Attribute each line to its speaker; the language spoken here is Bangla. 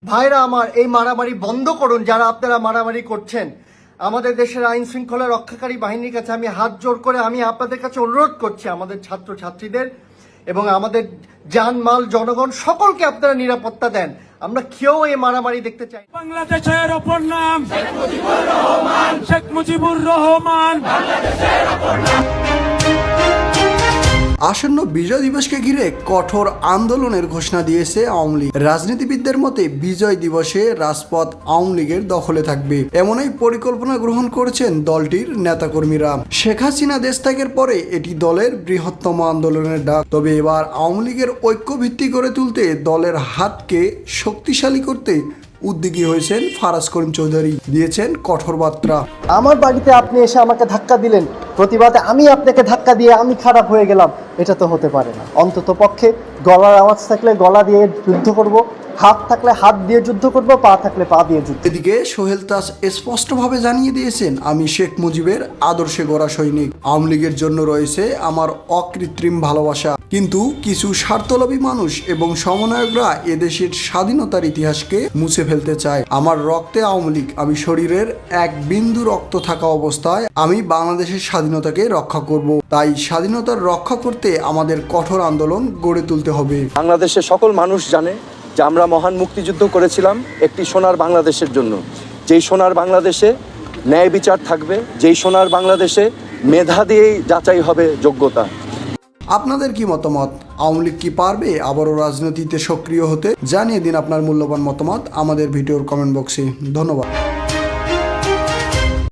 Speaker 1: ভাইরা আমার, এই মারামারি বন্ধ করুন। যারা আপনারা মারামারি করছেন, আমাদের দেশের আইন শৃঙ্খলা রক্ষাকারী বাহিনীর কাছে আমি হাত জোর করে আমি আপনাদের কাছে অনুরোধ করছি, আমাদের ছাত্র ছাত্রীদের এবং আমাদের জানমাল জনগণ সকলকে আপনারা নিরাপত্তা দেন। আমরা কেউ এই মারামারি দেখতে চাই।
Speaker 2: বাংলাদেশের অপর নাম শেখ মুজিবুর রহমান।
Speaker 3: আসন্ন বিজয় দিবসকে ঘিরে কঠোর আন্দোলনের ঘোষণা দিয়েছে আওয়ামী লীগ। রাজনীতিবিদদের মতে বিজয় দিবসে রাজপথ আওয়ামী লীগের দখলে থাকবে, এমনই পরিকল্পনা গ্রহণ করেছেন দলটির নেতাকর্মীরা। শেখ হাসিনা দেশ ত্যাগের পরে এটি দলের বৃহত্তম আন্দোলনের ডাক। তবে এবার আওয়ামী লীগের ঐক্য ভিত্তি করে তুলতে দলের হাতকে শক্তিশালী করতে উদ্যোগী হয়েছেন ফারাজ করিম চৌধুরী, দিয়েছেন কঠোর বার্তা।
Speaker 1: আমার বাড়িতে আপনি এসে আমাকে ধাক্কা দিলেন, প্রতিবাদে আমি আপনাকে ধাক্কা দিয়ে আমি খারাপ হয়ে গেলাম, এটা তো হতে পারে না। অন্তত পক্ষে গলার আওয়াজ থাকলে গলা দিয়ে যুদ্ধ করব, হাত থাকলে হাত দিয়ে যুদ্ধ করব, পা থাকলে পা দিয়ে যুদ্ধ।
Speaker 3: এদিকে সোহেল তাজ স্পষ্টভাবে জানিয়ে দিয়েছেন, আমি শেখ মুজিবের আদর্শে গড়া সৈনিক। আওয়ামী লীগের জন্য রয়েছে আমার অকৃত্রিম ভালোবাসা, কিন্তু কিছু স্বার্থলোভী মানুষ এবং সমন্বয়করা এদেশের স্বাধীনতার ইতিহাসকে মুছে ফেলতে চায়। আমার রক্তে আওয়ামী লীগ, আমি শরীরের এক বিন্দু রক্ত থাকা অবস্থায় আমি বাংলাদেশের স্বাধীনতাকে রক্ষা করব। তাই স্বাধীনতার রক্ষা করতে আমাদের কঠোর আন্দোলন গড়ে তুলতে হবে।
Speaker 4: বাংলাদেশের সকল মানুষ জানে যে আমরা মহান মুক্তিযুদ্ধ করেছিলাম একটি সোনার বাংলাদেশের জন্য। যেই সোনার বাংলাদেশে ন্যায় বিচার থাকবে, যেই সোনার বাংলাদেশে মেধা দিয়েই যাচাই হবে যোগ্যতা।
Speaker 3: আপনাদের কি মতামত? আওয়ামী লীগ কি পারবে আবারও রাজনীতিতে সক্রিয় হতে? জানিয়ে দিন আপনার মূল্যবান মতামত আমাদের ভিডিওর কমেন্ট বক্সে। ধন্যবাদ।